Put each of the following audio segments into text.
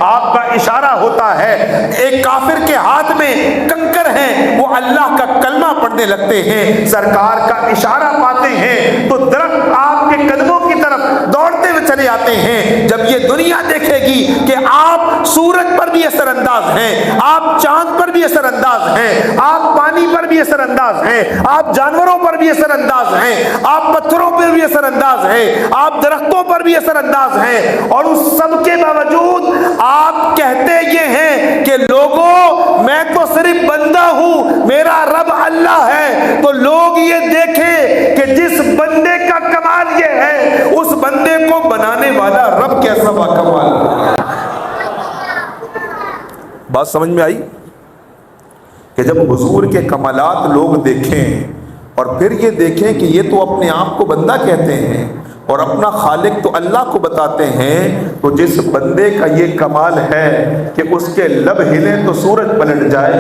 آپ کا اشارہ ہوتا ہے، ایک کافر کے ہاتھ میں کنکر ہے، وہ اللہ کا کلمہ پڑھنے لگتے ہیں، سرکار کا اشارہ پاتے ہیں تو درخت آپ کے قدموں کی طرف دوڑتے ہوئے چلے آتے ہیں۔ جب یہ دنیا دیکھے گی کہ آپ سورج پر بھی اثر انداز ہیں، آپ چاند پر بھی اثر انداز ہیں، آپ پانی پر بھی اثر انداز ہیں، آپ جانوروں پر بھی اثر انداز ہیں، آپ پتھروں پر بھی اثر انداز ہیں، آپ درختوں پر بھی اثر انداز ہیں، اور اس سب کے باوجود آپ کہتے یہ ہیں کہ لوگوں میں تو صرف بندہ ہوں، میرا رب اللہ ہے، تو لوگ یہ دیکھیں کہ جس بندے کا کمال یہ ہے، اس بندے کو بنانے والا رب کیسا باکمال ہے۔ بات سمجھ میں آئی کہ جب حضور کے کمالات لوگ دیکھیں اور پھر یہ دیکھیں کہ یہ تو اپنے آپ کو بندہ کہتے ہیں اور اپنا خالق تو اللہ کو بتاتے ہیں، تو جس بندے کا یہ کمال ہے کہ اس کے لب ہلیں تو سورج پلٹ جائے،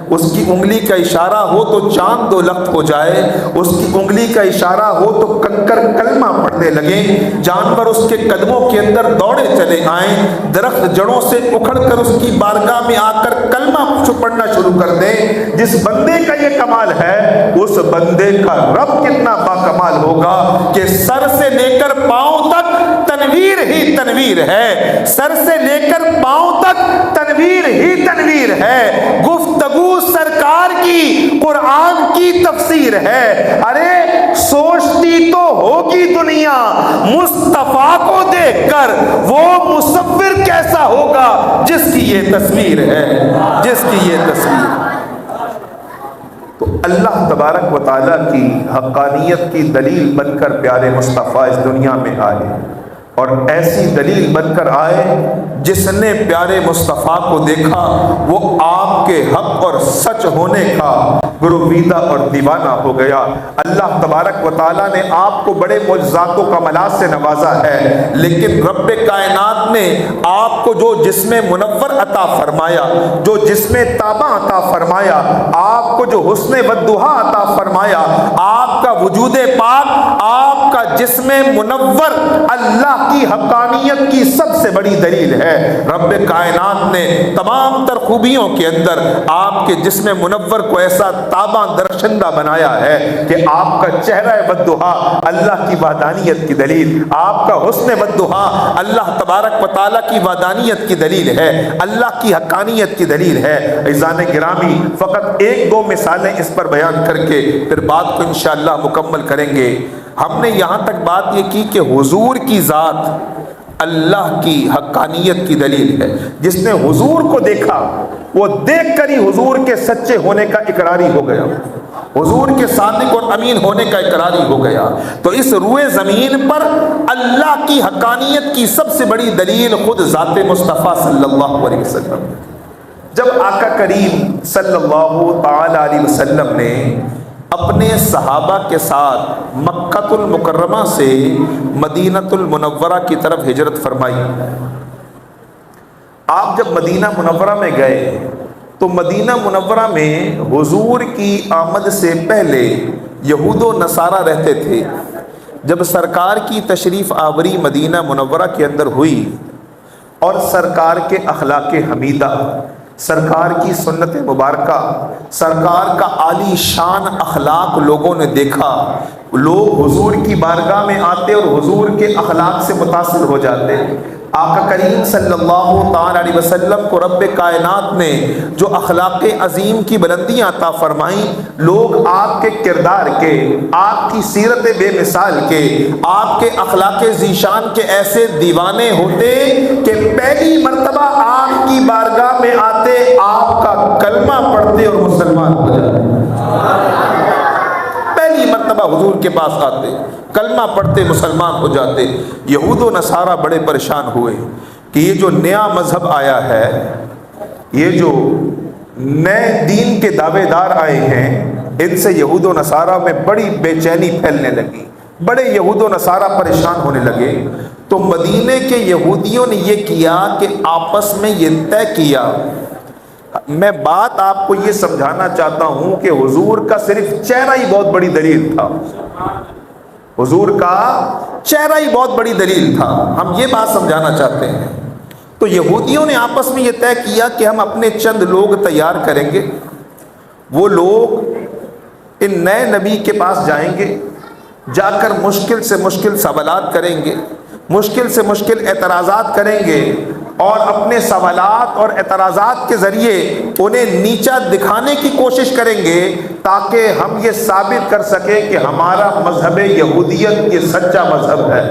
اس کی انگلی کا اشارہ ہو تو چاند دو لخت ہو جائے، اس کی انگلی کا اشارہ ہو تو کنکر کلمہ پڑھنے لگیں، جانور اس کے قدموں کے اندر دوڑے چلے آئیں، درخت جڑوں سے اکھڑ کر اس کی بارگاہ میں آ کر کلمہ پڑھنا شروع کر دیں، جس بندے کا یہ کمال ہے اس بندے کا رب کتنا باکمال ہوگا کہ سر سے لے کر پاؤں تک تنویر ہی تنویر ہے، سر سے لے کر پاؤں تک تنویر ہی تنویر ہے، گفتگو سرکار کی قرآن کی تفسیر ہے۔ ارے سوچتی تو ہوگی دنیا مصطفیٰ کو دیکھ کر وہ مصور کیسا ہوگا جس کی یہ تصویر ہے، جس کی یہ تصویر۔ تو اللہ تبارک و تعالیٰ کی حقانیت کی دلیل بن کر پیارے مصطفیٰ اس دنیا میں آئے، اور ایسی دلیل بن کر آئے جس نے پیارے مصطفیٰ کو دیکھا وہ آپ کے حق اور سچ ہونے کا گرویدہ اور دیوانہ ہو گیا۔ اللہ تبارک و تعالیٰ نے آپ کو بڑے معجزات و کمالات سے نوازا ہے، لیکن رب کائنات نے آپ کو جو جسم منور عطا فرمایا، جو جسم تابہ عطا فرمایا، آپ کو جو حسن والضحیٰ عطا فرمایا، آپ کا وجود پاک، آپ کا جسم منور اللہ کی حقانیت کی سب سے بڑی دلیل ہے۔ رب کائنات نے تمام تر خوبیوں کے اندر آپ کے جسم منور کو ایسا تاباں درخشندہ بنایا ہے کہ آپ کا چہرہ والضحیٰ اللہ کی وحدانیت کی دلیل، آپ کا حسن والضحیٰ اللہ تبارک و تعالیٰ کی وحدانیت کی دلیل ہے، اللہ کی حقانیت کی دلیل ہے۔ عزیزان گرامی، فقط ایک دو مثالیں اس پر بیان کر کے پھر بات کو انشاءاللہ مکمل کریں گے۔ ہم نے یہاں تک بات یہ کی کہ حضور کی ذات اللہ کی حقانیت کی دلیل ہے۔ جس نے حضور کو دیکھا وہ دیکھ کر ہی حضور کے سچے ہونے کا اقراری ہو گیا، حضور کے صادق اور امین ہونے کا اقراری ہو گیا۔ تو اس روئے زمین پر اللہ کی حقانیت کی سب سے بڑی دلیل خود ذات مصطفیٰ صلی اللہ علیہ وسلم۔ جب آقا کریم صلی اللہ تعالی علیہ وسلم نے اپنے صحابہ کے ساتھ مکہ المکرمہ سے مدینہ المنورہ کی طرف ہجرت فرمائی، آپ جب مدینہ منورہ میں گئے تو مدینہ منورہ میں حضور کی آمد سے پہلے یہود و نصارہ رہتے تھے۔ جب سرکار کی تشریف آوری مدینہ منورہ کے اندر ہوئی اور سرکار کے اخلاق حمیدہ، سرکار کی سنت مبارکہ، سرکار کا عالی شان اخلاق لوگوں نے دیکھا، لوگ حضور کی بارگاہ میں آتے اور حضور کے اخلاق سے متاثر ہو جاتے۔ آقا کریم صلی اللہ تعالی علیہ وسلم کو رب کائنات نے جو اخلاق عظیم کی بلندیاں عطا فرمائیں، لوگ آپ کے کردار کے، آپ کی سیرت بے مثال کے، آپ کے اخلاق ذیشان کے ایسے دیوانے ہوتے کہ پہلی مرتبہ آپ کی بارگاہ میں آتے، آپ کا کلمہ پڑھتے اور مسلمان ہو جاتے۔ پہلی مرتبہ حضور کے پاس آتے، کلمہ پڑھتے، مسلمان ہو جاتے۔ یہود و نصارہ بڑے پریشان ہوئے کہ یہ جو نیا مذہب آیا ہے، یہ جو نئے دین کے دعوے دار آئے ہیں، ان سے یہود و نصارہ میں بڑی بے چینی پھیلنے لگی، بڑے یہود و نصارہ پریشان ہونے لگے۔ تو مدینے کے یہودیوں نے یہ کیا کہ آپس میں یہ طے کیا، میں بات آپ کو یہ سمجھانا چاہتا ہوں کہ حضور کا صرف چہرہ ہی بہت بڑی دلیل تھا، حضور کا چہرہ ہی بہت بڑی دلیل تھا، ہم یہ بات سمجھانا چاہتے ہیں۔ تو یہودیوں نے آپس میں یہ طے کیا کہ ہم اپنے چند لوگ تیار کریں گے، وہ لوگ ان نئے نبی کے پاس جائیں گے، جا کر مشکل سے مشکل سوالات کریں گے، مشکل سے مشکل اعتراضات کریں گے، اور اپنے سوالات اور اعتراضات کے ذریعے انہیں نیچا دکھانے کی کوشش کریں گے تاکہ ہم یہ ثابت کر سکیں کہ ہمارا مذہب یہودیت یہ سچا مذہب ہے۔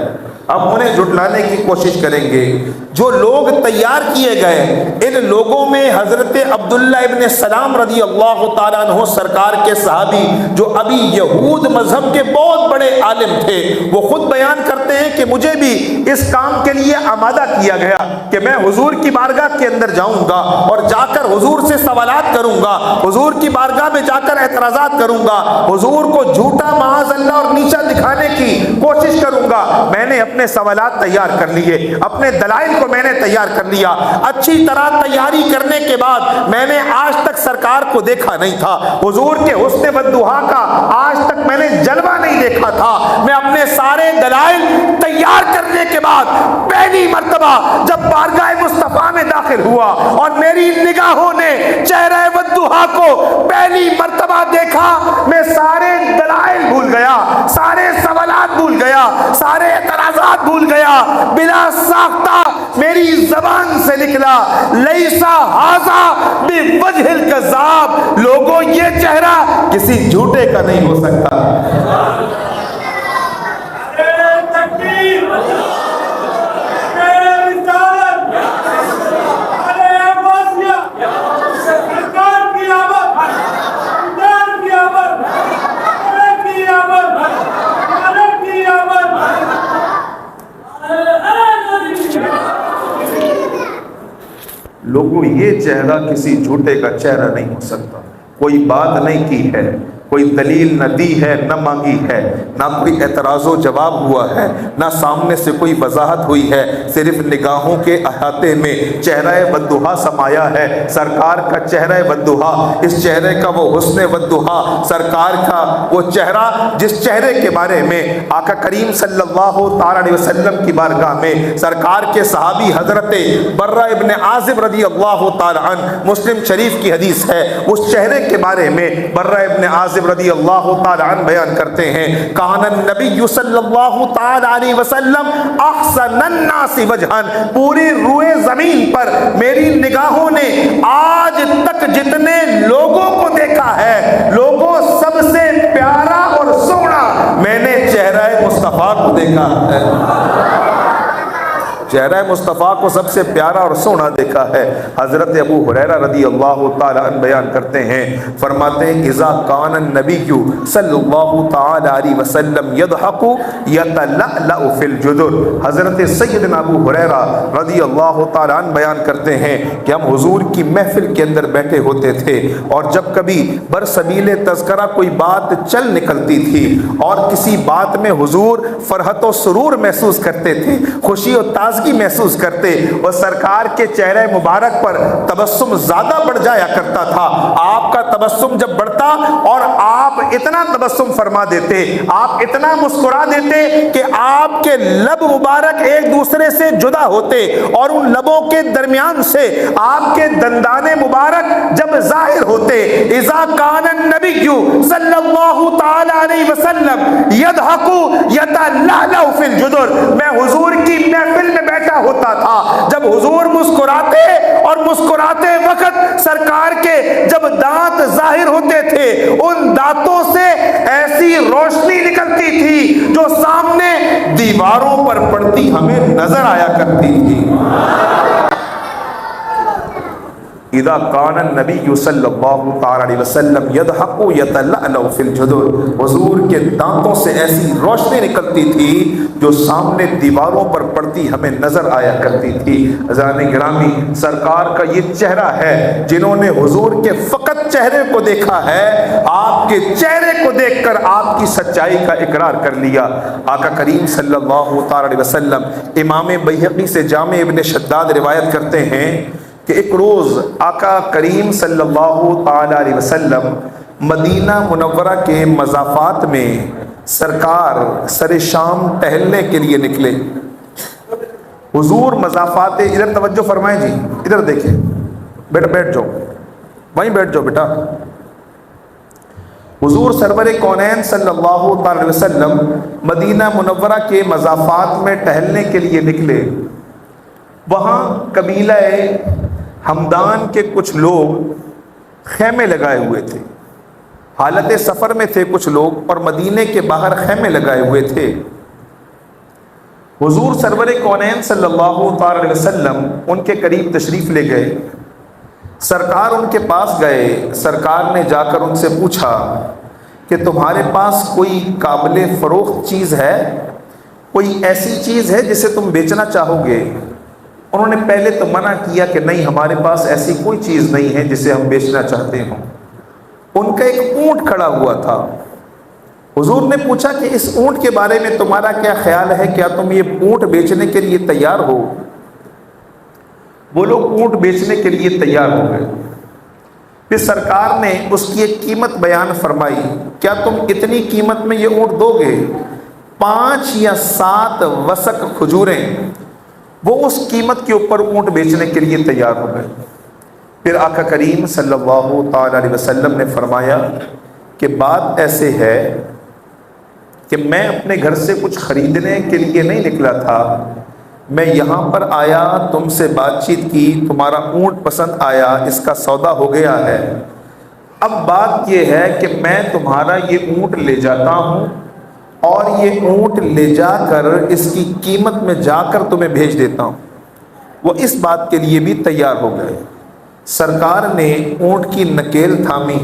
ہم انہیں جھٹلانے کی کوشش کریں گے۔ جو لوگ تیار کیے گئے ان لوگوں میں حضرت عبداللہ ابن سلام رضی اللہ تعالیٰ عنہ سرکار کے صحابی، جو ابھی یہود مذہب کے بہت بڑے عالم تھے، وہ خود بیان کرتے ہیں کہ مجھے بھی اس کام کے لیے آمادہ کیا گیا کہ میں حضور کی بارگاہ کے اندر جاؤں گا اور جا کر حضور سے سوالات کروں گا، حضور کی بارگاہ میں جا کر اعتراضات کروں گا، حضور کو جھوٹا معاذ اللہ اور نیچا دکھانے کی کوشش کروں گا۔ میں نے اپنے سوالات تیار کر لیے، اپنے دلائل کو میں نے تیار کر لیا۔ اچھی طرح تیاری کرنے کے بعد میں نے آج تک سرکار کو دیکھا نہیں تھا، حضور کے حسن والضحیٰ کا آج تک میں نے جلوہ نہیں دیکھا تھا۔ میں اپنے سارے دلائل تیار کرنے کے بعد پہلی مرتبہ جب بارگاہ مصطفیٰ میں داخل ہوا اور میری نگاہوں نے چہرہ والضحیٰ کو پہلی مرتبہ دیکھا، میں سارے دلائل بھول گیا، سارے سوالات بھول گیا، سارے اعتراضات بھول گیا۔ بلا ساختہ میری زبان سے نکلا، لیسا ھذا بوجہ الکذاب، لوگوں یہ چہرہ کسی جھوٹے کا نہیں ہو سکتا۔ لوگوں یہ چہرہ کسی جھوٹے کا چہرہ نہیں ہو سکتا۔ کوئی بات نہیں کی ہے، کوئی دلیل نہ دی ہے، نہ مانگی ہے، نہ کوئی اعتراض و جواب ہوا ہے، نہ سامنے سے کوئی وضاحت ہوئی ہے، صرف نگاہوں کے احاطے میں چہرہ والضحیٰ سمایا ہے، سرکار کا چہرہ والضحیٰ، اس چہرے کا وہ حسن والضحیٰ، سرکار کا وہ چہرہ جس چہرے کے بارے میں آقا کریم صلی اللہ تعالیٰ علیہ وسلم کی بارگاہ میں سرکار کے صحابی حضرت برہ ابن عازب رضی اللہ تعالیٰ عنہ، مسلم شریف کی حدیث ہے، اس چہرے کے بارے میں برہ ابن عازب رضی اللہ تعالیٰ عنہ بیان کرتے ہیں، کان النبی صلی اللہ تعالیٰ علیہ وسلم احسن الناس وجہا، پوری روئے زمین پر میری نگاہوں نے آج تک جتنے لوگوں کو دیکھا ہے، لوگوں سب سے پیارا اور سونا میں نے چہرہ مصطفیٰ کو دیکھا ہے، چہرہ مصطفیٰ کو سب سے پیارا اور سونا دیکھا ہے۔ حضرت ابو ہریرہ رضی اللہ تعالیٰ عنہ بیان کرتے ہیں، فرماتے ہیں اذا کان النبی صلی اللہ تعالیٰ علیہ وسلم یضحک یتلألأ فی الجدر، حضرت سیدنا ابو ہریرہ رضی اللہ تعالیٰ عنہ بیان کرتے ہیں کہ ہم حضور کی محفل کے اندر بیٹھے ہوتے تھے، اور جب کبھی برسبیل تذکرہ کوئی بات چل نکلتی تھی اور کسی بات میں حضور فرحت و سرور محسوس کرتے تھے، خوشی و تازگی محسوس کرتے، اور سرکار کے چہرے مبارک پر تبسم زیادہ بڑھ جایا کرتا تھا۔ آپ کا تبسم جب بڑھتا اور آپ اتنا تبسم فرما دیتے، آپ اتنا مسکرا دیتے کہ آپ کے لب مبارک ایک دوسرے سے جدا ہوتے، اور ان لبوں کے درمیان سے آپ کے دندان مبارک جب ظاہر ہوتے، اذا کان النبی صلی اللہ تعالی علیہ وسلم یضحک یتلألأ فی الجدر، میں حضور کی محفل میں بیٹھا ہوتا تھا، جب حضور مسکراتے اور مسکراتے وقت سرکار کے جب دانت ظاہر ہوتے تھے، ان دانتوں سے ایسی روشنی نکلتی تھی جو سامنے دیواروں پر پڑتی ہمیں نظر آیا کرتی تھی۔ اذا کان النبی صلی اللہ تعالی علیہ وسلم یضحک یتلألأ فی الجدر، حضور کے دانتوں سے ایسی روشنی نکلتی تھی جو سامنے دیواروں پر پڑتی ہمیں نظر آیا کرتی تھی۔ حضرات گرامی، سرکار کا یہ چہرہ ہے، جنہوں نے حضور کے فقط چہرے کو دیکھا ہے، آپ کے چہرے کو دیکھ کر آپ کی سچائی کا اقرار کر لیا۔ آقا کریم صلی اللہ تعالی علیہ وسلم، امام بیہقی سے جامع ابن شداد روایت کرتے ہیں کہ ایک روز آقا کریم صلی اللہ تعالی علیہ وسلم مدینہ منورہ کے مضافات میں سرکار سر شام ٹہلنے کے لیے نکلے، حضور مضافات، ادھر توجہ فرمائیں جی، ادھر دیکھیں بیٹا، بیٹھ جاؤ وہیں بیٹھ جاؤ بیٹا۔ حضور سرور کونین صلی اللہ تعالی علیہ وسلم مدینہ منورہ کے مضافات میں ٹہلنے کے لیے نکلے۔ وہاں قبیلہ ہمدان کے کچھ لوگ خیمے لگائے ہوئے تھے، حالت سفر میں تھے کچھ لوگ، اور مدینے کے باہر خیمے لگائے ہوئے تھے۔ حضور سرور کونین صلی اللہ تعالی علیہ وسلم ان کے قریب تشریف لے گئے، سرکار ان کے پاس گئے، سرکار نے جا کر ان سے پوچھا کہ تمہارے پاس کوئی قابل فروخت چیز ہے، کوئی ایسی چیز ہے جسے تم بیچنا چاہو گے؟ انہوں نے پہلے تو منع کیا کہ نہیں، ہمارے پاس ایسی کوئی چیز نہیں ہے جسے ہم بیچنا چاہتے ہوں۔ ان کا ایک اونٹ کھڑا ہوا تھا، حضور نے پوچھا کہ اس اونٹ کے بارے میں تمہارا کیا خیال ہے، کیا تم یہ اونٹ بیچنے کے لیے تیار ہو؟ وہ لوگ اونٹ بیچنے کے لیے تیار ہو گئے۔ پھر سرکار نے اس کی ایک قیمت بیان فرمائی، کیا تم اتنی قیمت میں یہ اونٹ دو گے؟ 5 یا 7 وسق کھجوریں، وہ اس قیمت کے اوپر اونٹ بیچنے کے لیے تیار ہو گئے۔ پھر آقا کریم صلی اللہ تعالی علیہ وسلم نے فرمایا کہ بات ایسے ہے کہ میں اپنے گھر سے کچھ خریدنے کے لیے نہیں نکلا تھا، میں یہاں پر آیا، تم سے بات چیت کی، تمہارا اونٹ پسند آیا، اس کا سودا ہو گیا ہے۔ اب بات یہ ہے کہ میں تمہارا یہ اونٹ لے جاتا ہوں، اور یہ اونٹ لے جا کر اس کی قیمت میں جا کر تمہیں بھیج دیتا ہوں۔ وہ اس بات کے لیے بھی تیار ہو گئے۔ سرکار نے اونٹ کی نکیل تھامی،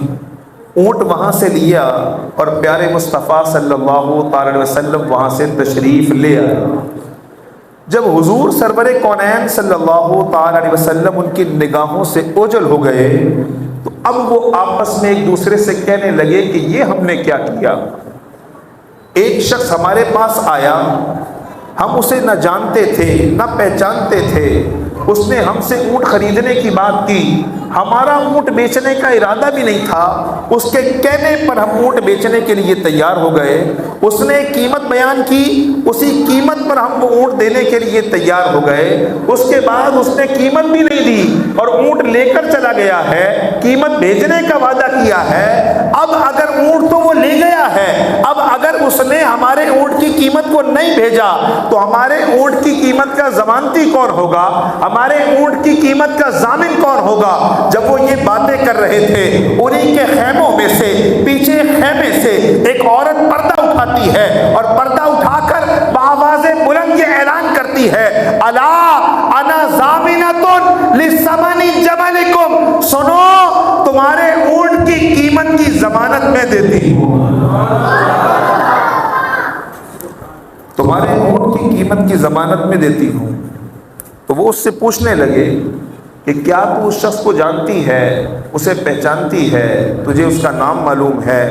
اونٹ وہاں سے لیا، اور پیارے مصطفیٰ صلی اللہ تعالی علیہ وسلم وہاں سے تشریف لے آئے۔ جب حضور سرور کونین صلی اللہ تعالی علیہ وسلم ان کی نگاہوں سے اوجھل ہو گئے، تو اب وہ آپس میں ایک دوسرے سے کہنے لگے کہ یہ ہم نے کیا کیا؟ ایک شخص ہمارے پاس آیا، ہم اسے نہ جانتے تھے نہ پہچانتے تھے، اس نے ہم سے اونٹ خریدنے کی بات کی، ہمارا اونٹ بیچنے کا ارادہ بھی نہیں تھا، اس کے کہنے پر ہم اونٹ بیچنے کے لیے تیار ہو گئے، اس نے قیمت بیان کی، اسی قیمت پر ہم وہ اونٹ دینے کے لیے تیار ہو گئے، اس کے بعد اس نے قیمت بھی نہیں دی اور اونٹ لے کر چلا گیا ہے، قیمت بھیجنے کا وعدہ کیا ہے۔ اب اگر اونٹ تو وہ لے گیا ہے، اب اگر اس نے ہمارے اونٹ کی قیمت کو نہیں بھیجا تو ہمارے اونٹ کی قیمت کا ضمانتی کون ہوگا؟ ہمارے اونٹ کی قیمت کا ضامن کون ہوگا؟ جب وہ یہ باتیں کر رہے تھے، انہی کے خیموں میں سے، پیچھے خیمے سے ایک عورت پردہ اٹھاتی ہے، اور پردہ اٹھا کر بآواز بلند یہ اعلان کرتی ہے، الا انا ضامنۃ لثمن جملکم، سنو تمہارے اونٹ کی قیمت کی ضمانت میں دیتی ہوں، تمہارے اونٹ کی قیمت کی ضمانت میں دیتی ہوں۔ تو وہ اس سے پوچھنے لگے کہ کیا تو اس شخص کو جانتی ہے، اسے پہچانتی ہے، تجھے اس کا نام معلوم ہے،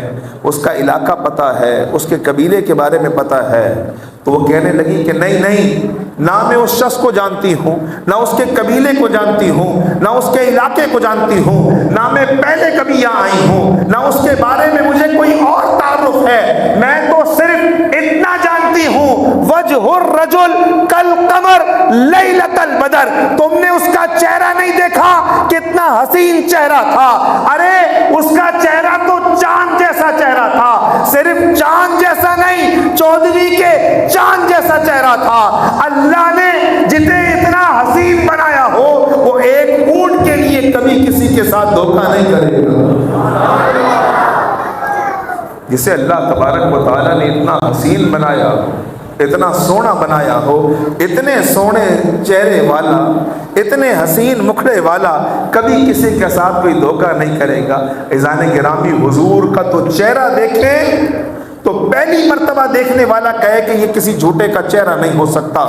اس کا علاقہ پتہ ہے، اس کے قبیلے کے بارے میں پتہ ہے؟ تو وہ کہنے لگی کہ نہیں نہیں، نہ میں اس شخص کو جانتی ہوں، نہ اس کے قبیلے کو جانتی ہوں، نہ اس کے علاقے کو جانتی ہوں، نہ میں پہلے کبھی یہاں آئی ہوں، نہ اس کے بارے میں مجھے کوئی اور تعارف ہے، میں تو صرف اتنا جانتی ہوں، وجہ الرجل کالقمر لیلۃ البدر، تم نے اس کا چہرہ نہیں دیکھا؟ کتنا حسین چہرہ تھا، ارے اس کا چہرہ تو چاند جیسا چہرہ تھا، صرف چاند جیسا نہیں، چودھری کے چاند جیسا چہرہ تھا۔ اللہ نے جتنے اتنا حسین بنایا ہو، وہ ایک اونٹ کے لیے کبھی کسی کے ساتھ دھوکہ نہیں کرے گا۔ جسے اللہ تبارک و تعالیٰ نے اتنا حسین بنایا، اتنا سونا بنایا ہو، اتنے سونے چہرے والا، اتنے حسین مکھڑے والا، کبھی کسی کے ساتھ کوئی دھوکہ نہیں کرے گا۔ عزیزان گرامی، حضور کا تو چہرہ دیکھیں تو پہلی مرتبہ دیکھنے والا کہے کہ یہ کسی جھوٹے کا چہرہ نہیں ہو سکتا۔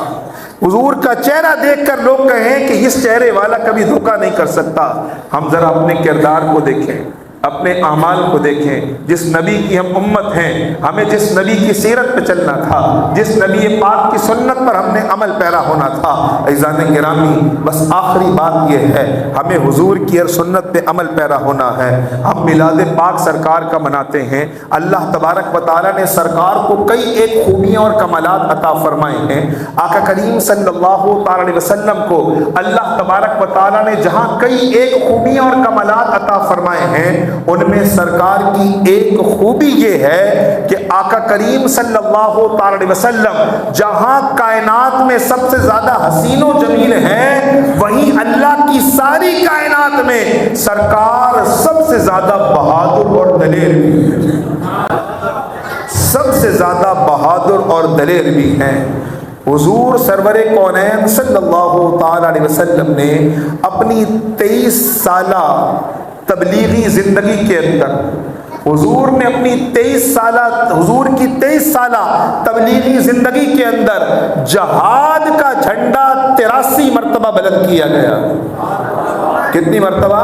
حضور کا چہرہ دیکھ کر لوگ کہیں کہ اس چہرے والا کبھی دھوکہ نہیں کر سکتا۔ ہم ذرا اپنے کردار کو دیکھیں، اپنے اعمال کو دیکھیں، جس نبی کی ہم امت ہیں، ہمیں جس نبی کی سیرت پہ چلنا تھا، جس نبی پاک کی سنت پر ہم نے عمل پیرا ہونا تھا۔ عزیزان گرامی، بس آخری بات یہ ہے، ہمیں حضور کی ہر سنت پہ عمل پیرا ہونا ہے۔ ہم میلاد پاک سرکار کا مناتے ہیں، اللہ تبارک و تعالیٰ نے سرکار کو کئی ایک خوبیاں اور کمالات عطا فرمائے ہیں۔ آقا کریم صلی اللہ تعالیٰ علیہ وسلم کو اللہ تبارک و تعالیٰ نے جہاں کئی ایک خوبیاں اور کمالات عطا فرمائے ہیں، ان میں سرکار کی ایک خوبی یہ ہے کہ آقا کریم صلی اللہ تعالی علیہ وسلم جہاں کائنات میں سب سے زیادہ حسین و جمیل ہیں، وہیں اللہ کی ساری کائنات میں سرکار سب سے زیادہ بہادر اور دلیر بھی ہیں، سب سے زیادہ بہادر اور دلیر بھی ہیں۔ حضور سرور کونین صلی اللہ تعالی علیہ وسلم نے اپنی 23 سالہ تبلیغی زندگی کے اندر، حضور نے اپنی 23 سالہ تبلیغی زندگی کے اندر جہاد کا جھنڈا 83 مرتبہ بلند کیا گیا۔ کتنی مرتبہ؟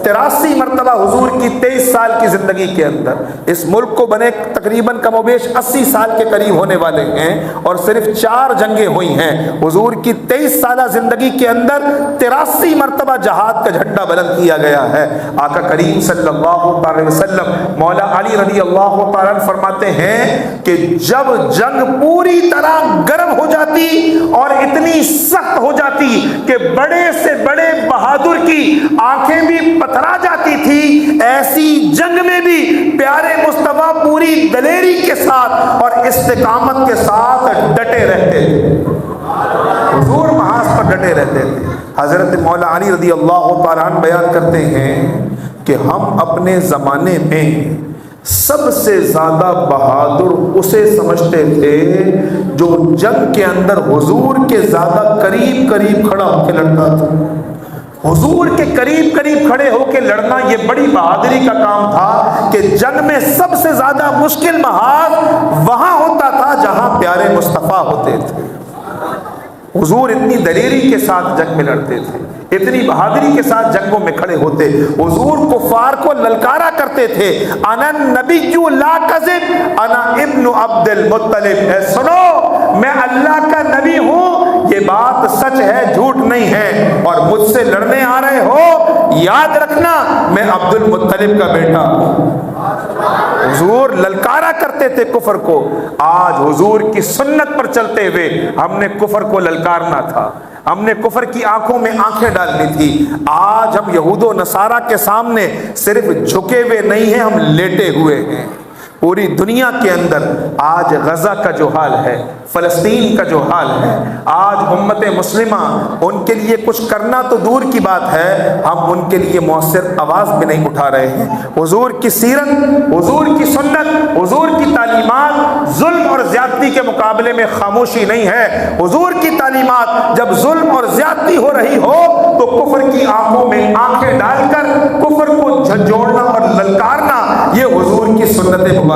83 مرتبہ حضور کی 23 سال کی زندگی کے اندر۔ اس ملک کو بنے تقریباً کم و بیش 80 سال کے قریب ہونے والے ہیں، اور صرف 4 جنگیں ہوئی ہیں۔ حضور کی 23 سالہ زندگی کے اندر 83 مرتبہ جہاد کا جھنڈا بلند کیا گیا ہے۔ آقا کریم صلی اللہ علیہ وسلم، مولا علی رضی اللہ تعالیٰ عنہ فرماتے ہیں کہ جب جنگ پوری طرح گرم ہو جاتی اور اتنی سخت ہو جاتی کہ بڑے سے بڑے بہادر کی آنکھیں بھی پتھرا جاتی تھی، ایسی جنگ میں بھی پیارے مصطفیٰ پوری دلیری کے ساتھ اور استقامت کے ساتھ ڈٹے رہتے تھے۔ حضور محاذ پر ڈٹے رہتے تھے۔ حضرت مولا علی رضی اللہ تعالیٰ عنہ بیان کرتے ہیں کہ ہم اپنے زمانے میں سب سے زیادہ بہادر اسے سمجھتے تھے جو جنگ کے اندر حضور کے زیادہ قریب کھڑا ہو کے لڑتا تھا۔ حضور کے قریب کھڑے ہو کے لڑنا یہ بڑی بہادری کا کام تھا کہ جنگ میں سب سے زیادہ مشکل محاذ وہاں ہوتا تھا جہاں پیارے مصطفیٰ ہوتے تھے۔ حضور اتنی دلیری کے ساتھ جنگ میں لڑتے تھے، اتنی بہادری کے ساتھ جنگوں میں کھڑے ہوتے۔ حضور کفار کو للکارا کرتے تھے، انا النبی لا کذب انا ابن عبد المطلب، اے سنو میں اللہ کا نبی ہوں، یہ بات سچ ہے، جھوٹ نہیں ہے، اور مجھ سے لڑنے آ رہے ہو، یاد رکھنا میں عبد المطلب کا بیٹا ہوں۔ حضور للکارا کرتے تھے کفر کو۔ آج حضور کی سنت پر چلتے ہوئے ہم نے کفر کو للکارنا تھا، ہم نے کفر کی آنکھوں میں آنکھیں ڈالنی تھی۔ آج ہم یہود و نصارہ کے سامنے صرف جھکے ہوئے نہیں ہیں، ہم لیٹے ہوئے ہیں۔ پوری دنیا کے اندر آج غزہ کا جو حال ہے، فلسطین کا جو حال ہے، آج امت مسلمہ ان کے لیے کچھ کرنا تو دور کی بات ہے، ہم ان کے لیے مؤثر آواز بھی نہیں اٹھا رہے ہیں۔ حضور کی سیرت، حضور کی سنت، حضور کی تعلیمات ظلم اور زیادتی کے مقابلے میں خاموشی نہیں ہے۔ حضور کی تعلیمات جب ظلم اور زیادتی ہو رہی ہو تو کفر کی آنکھوں میں آنکھیں ڈال کر کفر کو جھنجھوڑنا اور للکارنا، یہ حضور کی سنت مبارکہ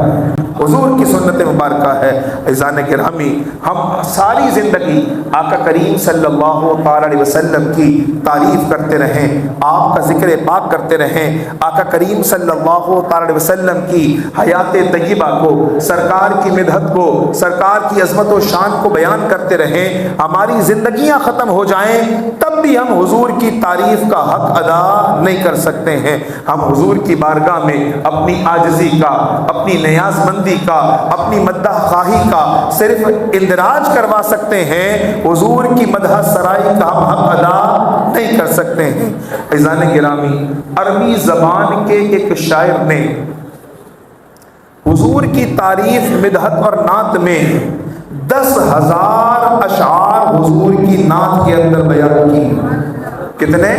ہے، حضور کی سنت مبارکہ ہے۔ عزیزان گرامی، ہم ساری زندگی آقا کریم صلی اللہ تعالی علیہ وسلم کی تعریف کرتے رہیں، آپ کا ذکر پاک کرتے رہیں، آقا کریم صلی اللہ تعالی علیہ وسلم کی حیات طیبہ کو، سرکار کی مدحت کو، سرکار کی عظمت و شان کو بیان کرتے رہیں۔ ہماری زندگیاں ختم ہو جائیں تب بھی ہم حضور کی تعریف کا حق ادا نہیں کر سکتے ہیں۔ ہم حضور کی بارگاہ میں اپنی عاجزی کا، اپنی نیاز مندی کا، اپنی مدح خواہی کا صرف اندراج کروا سکتے ہیں، حضور کی مدح سرائی کا ہم حق ادا نہیں کر سکتے ہیں۔ عزیزان گرامی، عربی زبان کے ایک شاعر نے حضور کی تعریف، مدحت اور نعت میں 10,000 اشعار حضور کی نعت کے اندر بیان کی۔ کتنے؟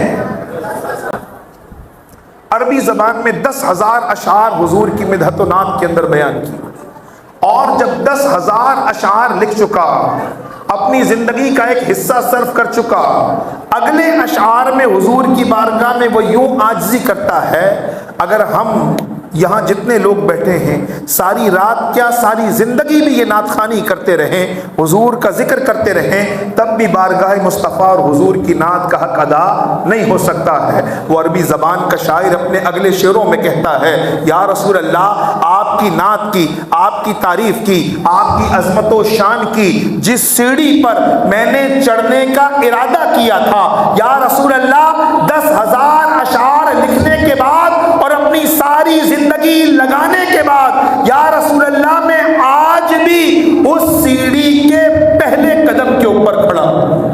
عربی زبان میں 10,000 اشعار حضور کی مدحت و نعت کے اندر بیان کی، اور جب 10,000 اشعار لکھ چکا، اپنی زندگی کا ایک حصہ صرف کر چکا، اگلے اشعار میں حضور کی بارگاہ میں وہ یوں عاجزی کرتا ہے، اگر ہم یہاں جتنے لوگ بیٹھے ہیں ساری رات کیا ساری زندگی بھی یہ نعت خوانی کرتے رہیں، حضور کا ذکر کرتے رہیں، تب بھی بارگاہ مصطفیٰ اور حضور کی نعت کا حق ادا نہیں ہو سکتا ہے۔ وہ عربی زبان کا شاعر اپنے اگلے شعروں میں کہتا ہے، یا رسول اللہ آپ کی نعت کی، آپ کی تعریف کی، آپ کی عظمت و شان کی جس سیڑھی پر میں نے چڑھنے کا ارادہ کیا تھا، یا رسول اللہ 10,000 اشعار لکھنے کے بعد اور اپنی ساری زندگی لگانے کے بعد، یا رسول اللہ میں آج بھی اس سیڑھی کے پہلے قدم کے اوپر کھڑا ہوں،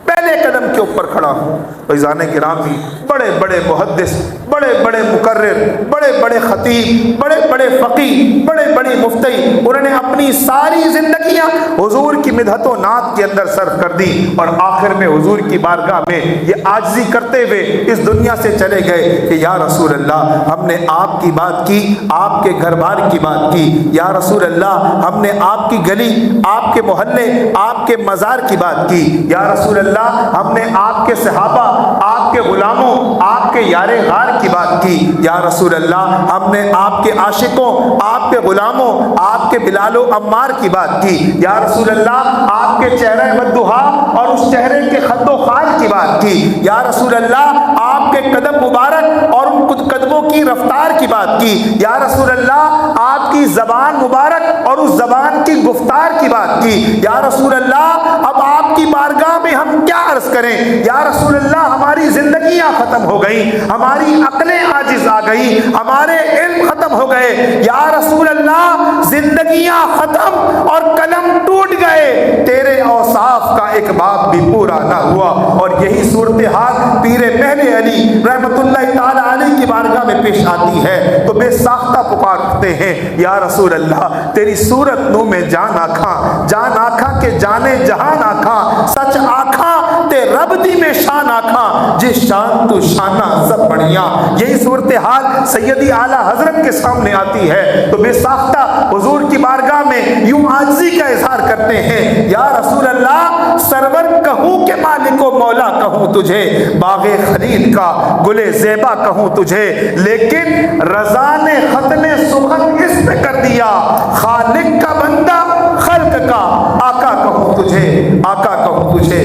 پہلے قدم کے اوپر کھڑا ہوں۔ فیضان گرامی، بڑے بڑے محدث، بڑے بڑے مقرر، بڑے بڑے خطیب، بڑے بڑے فقیہ، بڑے بڑے مفتی، انہوں نے اپنی ساری زندگیاں حضور کی مدحت و نعت کے اندر صرف کر دی، اور آخر میں حضور کی بارگاہ میں یہ عاجزی کرتے ہوئے اس دنیا سے چلے گئے کہ یا رسول اللہ ہم نے آپ کی بات کی، آپ کے گھر بار کی بات کی، یا رسول اللہ ہم نے آپ کی گلی، آپ کے محلے، آپ کے مزار کی بات کی، یا رسول اللہ ہم نے آپ کے صحابہ، آپ کے غلاموں، آپ کے یار غار کی بات کی، یا رسول اللہ ہم نے آپ کے عاشقوں، آپ کے غلاموں، آپ کے بلال و عمار کی بات کی، یا رسول اللہ آپ کے چہرہ بددہا اور اس چہرے کے خد و خال کی بات کی، یا رسول اللہ آپ کے قدم مبارک اور ان قدموں کی رفتار کی بات کی، یا رسول اللہ آپ کی زبان مبارک اور اس زبان کی گفتار کی بات کی، یا رسول اللہ اب آپ کی بارگاہ میں ہم کیا عرض کریں، یا رسول اللہ ہماری زندگیاں ختم ہو گئی، ہماری عقلیں عاجز آ گئی، ہمارے علم ختم ہو گئے، یا رسول اللہ زندگیاں ختم اور قلم ٹوٹ گئے، تیرے اوصاف کا ایک باب بھی پورا نہ ہوا۔ اور یہی صورتحال پیر پہلے علی رحمت اللہ تعالی علیہ کی بارگاہ میں پیش آتی ہے تو بے ساختہ پکارتے ہیں، یا رسول اللہ تیری صورت نو میں جان آکھاں کہ جانے جہان آکھاں، سچ آکھاں تے رب دی میں شان آکھاں، جس شان تو شانہ سب بڑھیاں۔ یہی صورتحال سیدی اعلیٰ حضرت کے سامنے آتی ہے تو بے ساختہ حضور کی بارگاہ میں یوں عاجزی کا اظہار کرتے ہیں، یا رسول اللہ سرور کہوں کہ مالک و مولا کہوں تجھے، باغ خلیل کا گل زیبا کہوں تجھے، لیکن رضا نے ختم سخن اس پہ کر دیا، خالق کا بندہ خلق کا آقا کہوں تجھے، آقا کہوں تجھے۔